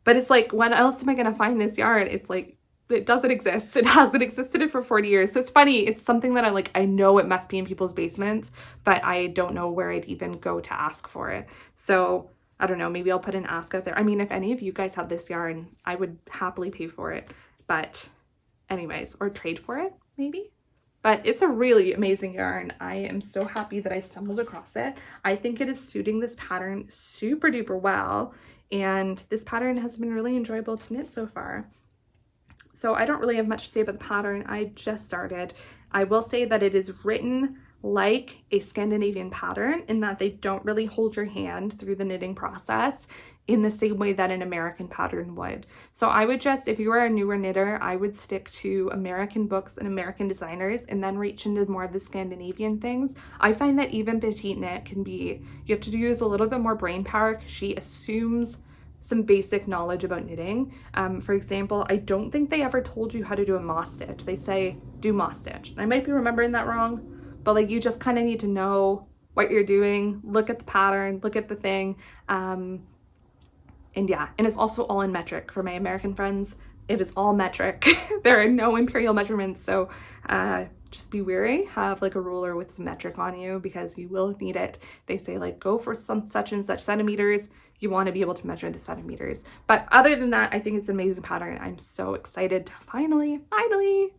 But it's like, when else am I gonna find this yarn? It's like, it doesn't exist. It hasn't existed for 40 years. So it's funny, it's something that I know it must be in people's basements, but I don't know where I'd even go to ask for it. So I don't know, maybe I'll put an ask out there. I mean, if any of you guys have this yarn, I would happily pay for it. But anyways, or trade for it, maybe. But it's a really amazing yarn. I am so happy that I stumbled across it. I think it is suiting this pattern super duper well. And this pattern has been really enjoyable to knit so far. So I don't really have much to say about the pattern. I just started. I will say that it is written like a Scandinavian pattern in that they don't really hold your hand through the knitting process in the same way that an American pattern would. So I would just, if you are a newer knitter, I would stick to American books and American designers and then reach into more of the Scandinavian things. I find that even PetiteKnit can be, you have to use a little bit more brain power because she assumes some basic knowledge about knitting. For example, I don't think they ever told you how to do a moss stitch. They say, do moss stitch. I might be remembering that wrong, but like, you just kind of need to know what you're doing, look at the pattern, look at the thing. And yeah, and it's also all in metric for my American friends. It is all metric. There are no imperial measurements. So just be wary, have like a ruler with some metric on you because you will need it. They say like, go for some such and such centimeters. You want to be able to measure the centimeters. But other than that, I think it's an amazing pattern. I'm so excited to finally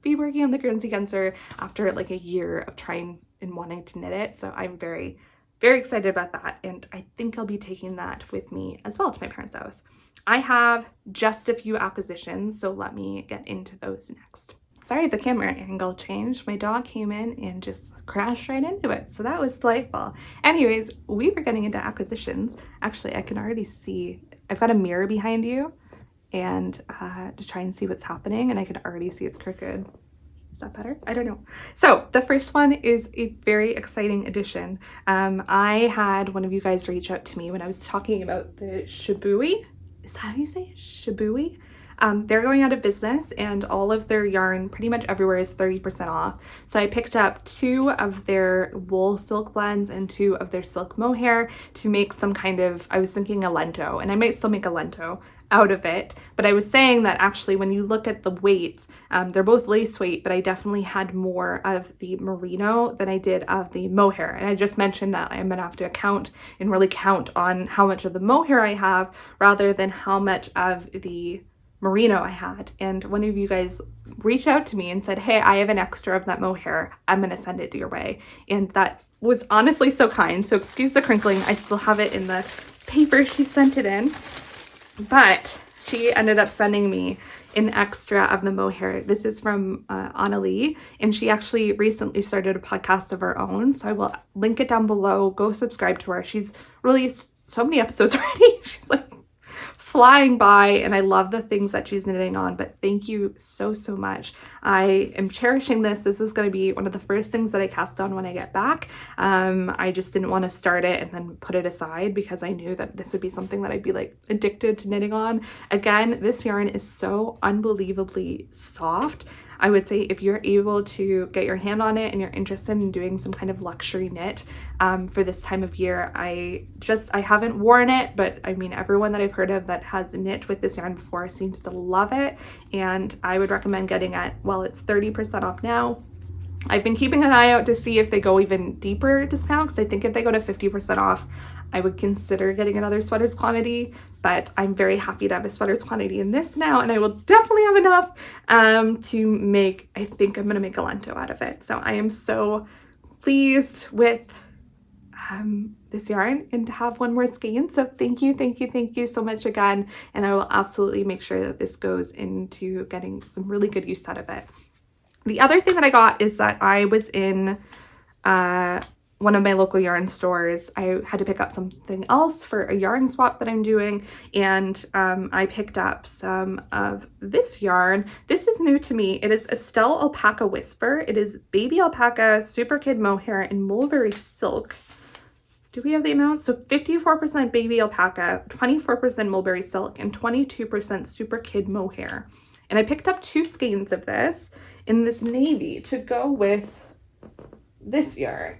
be working on the Guernsey Genser after like a year of trying and wanting to knit it. So I'm very excited about that, and I think I'll be taking that with me as well to my parents' house. I have just a few acquisitions, so let me get into those next. Sorry, the camera angle changed. My dog came in and just crashed right into it, so that was delightful. Anyways, we were getting into acquisitions. Actually, I can already see, I've got a mirror behind you, and to try and see what's happening, and I can already see it's crooked. Is that better? I don't know. So the first one is a very exciting addition. I had one of you guys reach out to me when I was talking about the Shibui. Is that how you say it? Shibui? They're going out of business and all of their yarn pretty much everywhere is 30% off. So I picked up 2 of their wool silk blends and 2 of their silk mohair to make some kind of, I was thinking a lento, and I might still make a lento out of it. But I was saying that actually when you look at the weights, they're both lace weight, but I definitely had more of the merino than I did of the mohair. And I just mentioned that I'm gonna have to count on how much of the mohair I have rather than how much of the merino I had. And one of you guys reached out to me and said, hey, I have an extra of that mohair. I'm gonna send it your way. And that was honestly so kind. So excuse the crinkling. I still have it in the paper she sent it in. But she ended up sending me an extra of the mohair. This is from Anneli, and she actually recently started a podcast of her own, so I will link it down below. Go subscribe to her. She's released so many episodes already. She's like flying by, and I love the things that she's knitting on. But thank you so much. I am cherishing this. This is going to be one of the first things that I cast on when I get back. I just didn't want to start it and then put it aside because I knew that this would be something that I'd be like addicted to knitting on. Again, this yarn is so unbelievably soft. I would say if you're able to get your hand on it and you're interested in doing some kind of luxury knit for this time of year, I haven't worn it, but I mean, everyone that I've heard of that has knit with this yarn before seems to love it, and I would recommend getting it while it's 30% off now. I've been keeping an eye out to see if they go even deeper discount, because I think if they go to 50% off, I would consider getting another sweaters quantity, but I'm very happy to have a sweaters quantity in this now, and I will definitely have enough to make, I think I'm going to make a lento out of it. So I am so pleased with this yarn and to have one more skein. So thank you so much again, and I will absolutely make sure that this goes into getting some really good use out of it. The other thing that I got is that I was in one of my local yarn stores. I had to pick up something else for a yarn swap that I'm doing, and I picked up some of this yarn. This is new to me. It is Estelle Alpaca Whisper. It is baby alpaca, super kid mohair, and mulberry silk. Do we have the amounts? So 54% baby alpaca, 24% mulberry silk, and 22% super kid mohair. And I picked up 2 skeins of this in this navy to go with this yarn.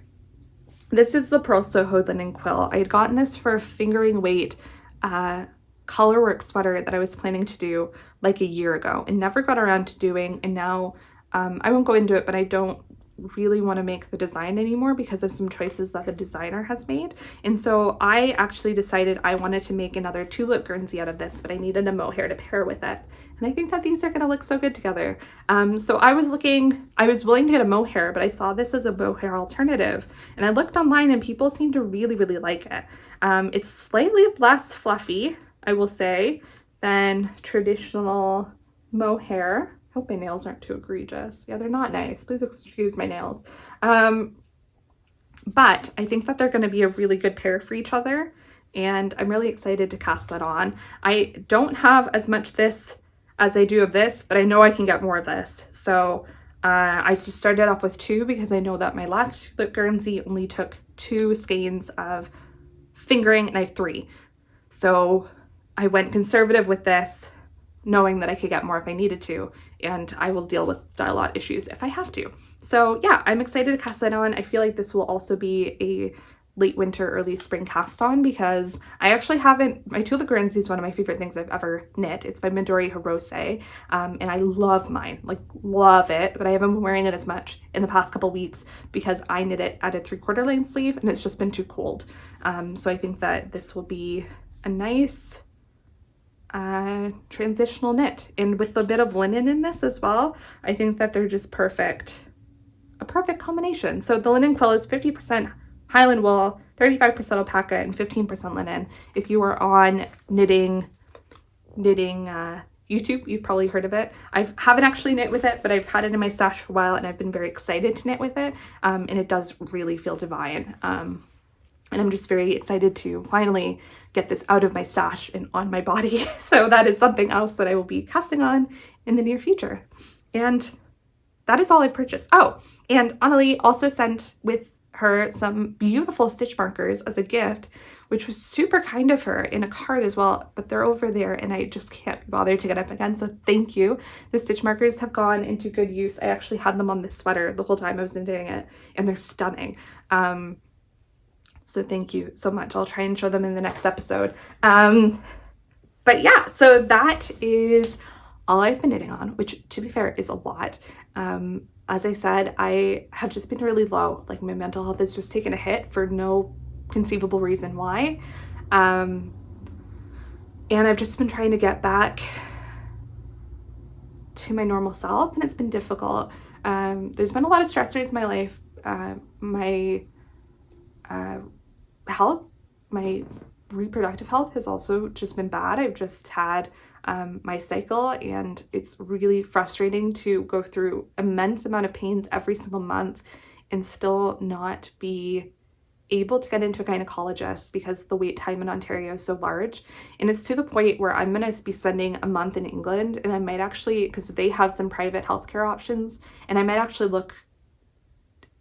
This is the Purl Soho Linen Quill. I had gotten this for a fingering weight colorwork sweater that I was planning to do like a year ago and never got around to doing, and now I won't go into it, but I don't really want to make the design anymore because of some choices that the designer has made. And so I actually decided I wanted to make another tulip Guernsey out of this, but I needed a mohair to pair with it. And I think that these are going to look so good together. So I was willing to get a mohair, but I saw this as a mohair alternative. And I looked online and people seem to really like it. It's slightly less fluffy, I will say, than traditional mohair. I hope my nails aren't too egregious. Yeah, they're not nice. Please excuse my nails. But I think that they're going to be a really good pair for each other, and I'm really excited to cast that on. I don't have as much this as I do of this, but I know I can get more of this. So I just started off with 2 because I know that my last tulip Guernsey only took 2 skeins of fingering, and I have 3. So I went conservative with this, knowing that I could get more if I needed to, and I will deal with dye lot issues if I have to. So yeah, I'm excited to cast that on. I feel like this will also be a late winter, early spring cast on because I actually haven't, my Tulip Guernsey is one of my favorite things I've ever knit. It's by Midori Hirose, and I love mine, like love it, but I haven't been wearing it as much in the past couple weeks because I knit it at a 3/4 length sleeve and it's just been too cold. So I think that this will be a nice transitional knit, and with a bit of linen in this as well, I think that they're just a perfect combination. So the linen quill is 50% Highland wool, 35% alpaca, and 15% linen. If you are on knitting YouTube, you've probably heard of it. I haven't actually knit with it, but I've had it in my stash for a while and I've been very excited to knit with it, and it does really feel divine. And I'm just very excited to finally get this out of my stash and on my body. So that is something else that I will be casting on in the near future. And that is all I've purchased. Oh, and Anneli also sent with her some beautiful stitch markers as a gift, which was super kind of her, in a card as well, but they're over there and I just can't be bothered to get up again. So thank you. The stitch markers have gone into good use. I actually had them on this sweater the whole time I was knitting it, and they're stunning. So thank you so much. I'll try and show them in the next episode. But yeah, so that is all I've been knitting on, which to be fair is a lot. As I said, I have just been really low. Like my mental health has just taken a hit for no conceivable reason why. And I've just been trying to get back to my normal self, and it's been difficult. There's been a lot of stressors in my life. My health, my reproductive health has also just been bad. I've just had my cycle, and it's really frustrating to go through immense amount of pains every single month and still not be able to get into a gynecologist because the wait time in Ontario is so large. And it's to the point where I'm going to be spending a month in England, and I might actually, because they have some private healthcare options, and I might actually look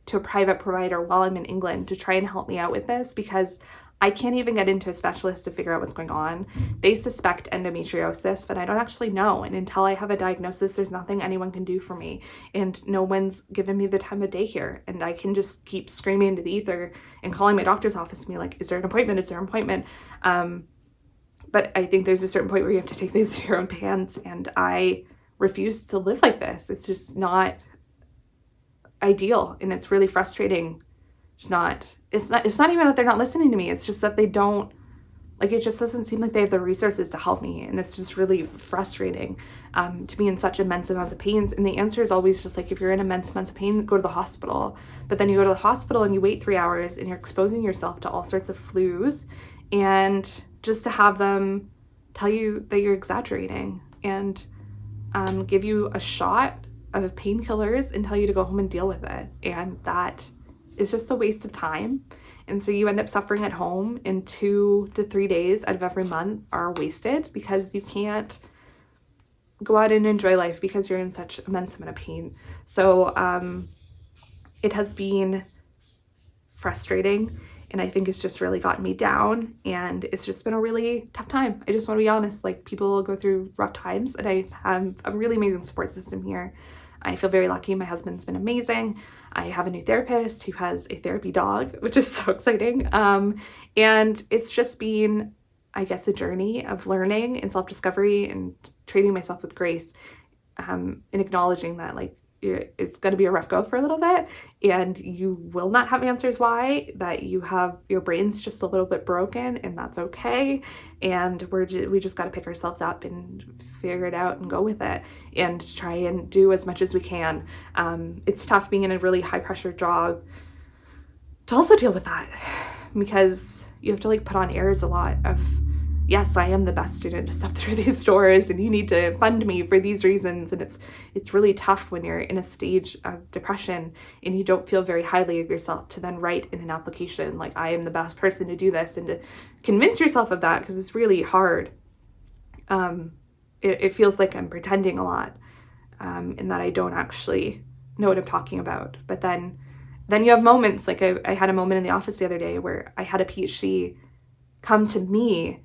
to a private provider while I'm in England to try and help me out with this, because I can't even get into a specialist to figure out what's going on. They suspect endometriosis, but I don't actually know. And until I have a diagnosis, there's nothing anyone can do for me. And no one's given me the time of day here. And I can just keep screaming into the ether and calling my doctor's office and be like, is there an appointment? Is there an appointment? But I think there's a certain point where you have to take things into your own hands. And I refuse to live like this. It's just not ideal. And it's really frustrating. It's not even that they're not listening to me. It's just that they don't, like, it just doesn't seem like they have the resources to help me. And it's just really frustrating to be in such immense amounts of pains. And the answer is always just like, if you're in immense amounts of pain, go to the hospital. But then you go to the hospital and you wait 3 hours and you're exposing yourself to all sorts of flus, and just to have them tell you that you're exaggerating and give you a shot of painkillers and tell you to go home and deal with it. And that is just a waste of time. And so you end up suffering at home, and 2 to 3 days out of every month are wasted because you can't go out and enjoy life because you're in such immense amount of pain. So it has been frustrating, and I think it's just really gotten me down, and it's just been a really tough time. I just want to be honest, like, people go through rough times, and I have a really amazing support system here. I feel very lucky. My husband's been amazing. I have a new therapist who has a therapy dog, which is so exciting. And it's just been, I guess, a journey of learning and self-discovery and treating myself with grace, and acknowledging that, like, it's going to be a rough go for a little bit, and you will not have answers why, that you have, your brain's just a little bit broken, and that's okay. And we just got to pick ourselves up and figure it out and go with it and try and do as much as we can. It's tough being in a really high pressure job to also deal with that, because you have to, like, put on airs a lot of, yes, I am the best student to step through these doors, and you need to fund me for these reasons. And it's really tough when you're in a stage of depression and you don't feel very highly of yourself to then write in an application like, I am the best person to do this, and to convince yourself of that, because it's really hard. It feels like I'm pretending a lot, and that I don't actually know what I'm talking about. But then you have moments, like I had a moment in the office the other day where I had a PhD come to me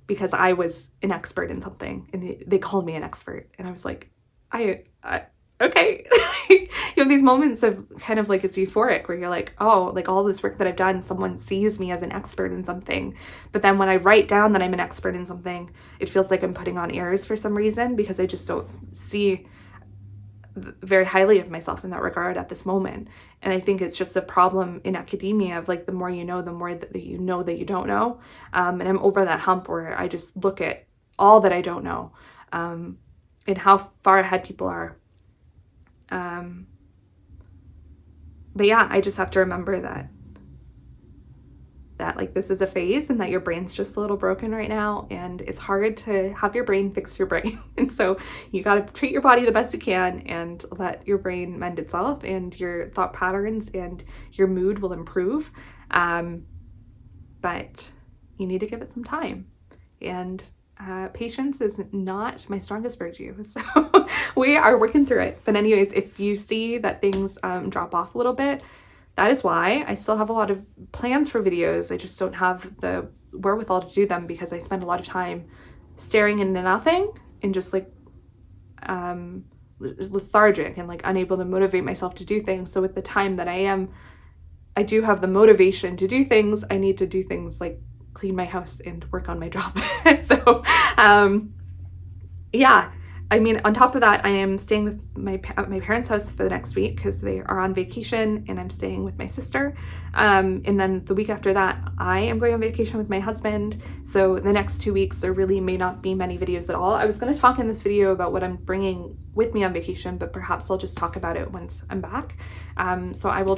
because I was an expert in something, and they called me an expert, and I was like, okay. You have these moments of kind of like, it's euphoric, where you're like, oh, like, all this work that I've done, someone sees me as an expert in something. But then when I write down that I'm an expert in something, it feels like I'm putting on airs for some reason, because I just don't see very highly of myself in that regard at this moment. And I think it's just a problem in academia of, like, the more you know, the more that you know that you don't know. And I'm over that hump where I just look at all that I don't know, and how far ahead people are. But yeah, I just have to remember that like, this is a phase, and that your brain's just a little broken right now, and it's hard to have your brain fix your brain. And so you got to treat your body the best you can and let your brain mend itself, and your thought patterns and your mood will improve. But you need to give it some time, and patience is not my strongest virtue. So we are working through it. But anyways, if you see that things drop off a little bit, that is why. I still have a lot of plans for videos. I just don't have the wherewithal to do them, because I spend a lot of time staring into nothing and just, like, lethargic and, like, unable to motivate myself to do things. So with the time that I do have the motivation to do things, I need to do things like clean my house and work on my job. So yeah, I mean, on top of that, I am staying with my parents' house for the next week because they are on vacation, and I'm staying with my sister. And then the week after that, I am going on vacation with my husband. So the next 2 weeks, there really may not be many videos at all. I was going to talk in this video about what I'm bringing with me on vacation, but perhaps I'll just talk about it once I'm back. So I will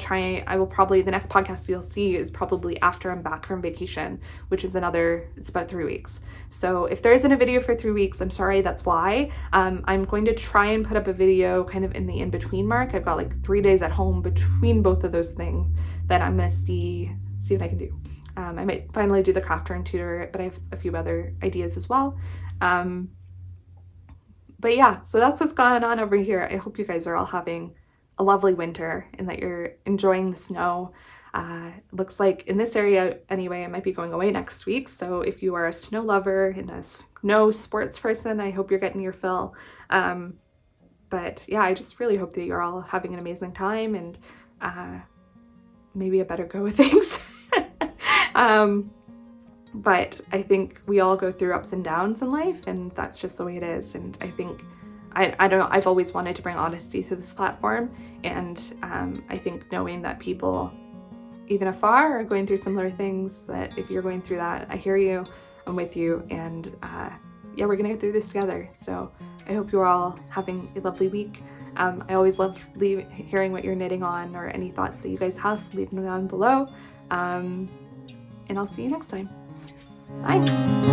probably, the next podcast you'll see is probably after I'm back from vacation, which is it's about 3 weeks. So if there isn't a video for 3 weeks, I'm sorry, that's why. I'm going to try and put up a video kind of in the in-between mark. I've got like 3 days at home between both of those things that I'm gonna see what I can do. I might finally do the crafter and tutor, but I have a few other ideas as well. But yeah, so that's what's going on over here. I hope you guys are all having a lovely winter and that you're enjoying the snow. Looks like in this area anyway, I might be going away next week. So if you are a snow lover and a snow sports person, I hope you're getting your fill. But yeah, I just really hope that you're all having an amazing time and maybe a better go of things. But I think we all go through ups and downs in life, and that's just the way it is. And I think, I don't know, I've always wanted to bring honesty to this platform. And I think knowing that people, even afar, are going through similar things, that if you're going through that, I hear you, I'm with you, and yeah, we're gonna get through this together. So I hope you're all having a lovely week. I always love hearing what you're knitting on or any thoughts that you guys have, so leave them down below. And I'll see you next time. Bye.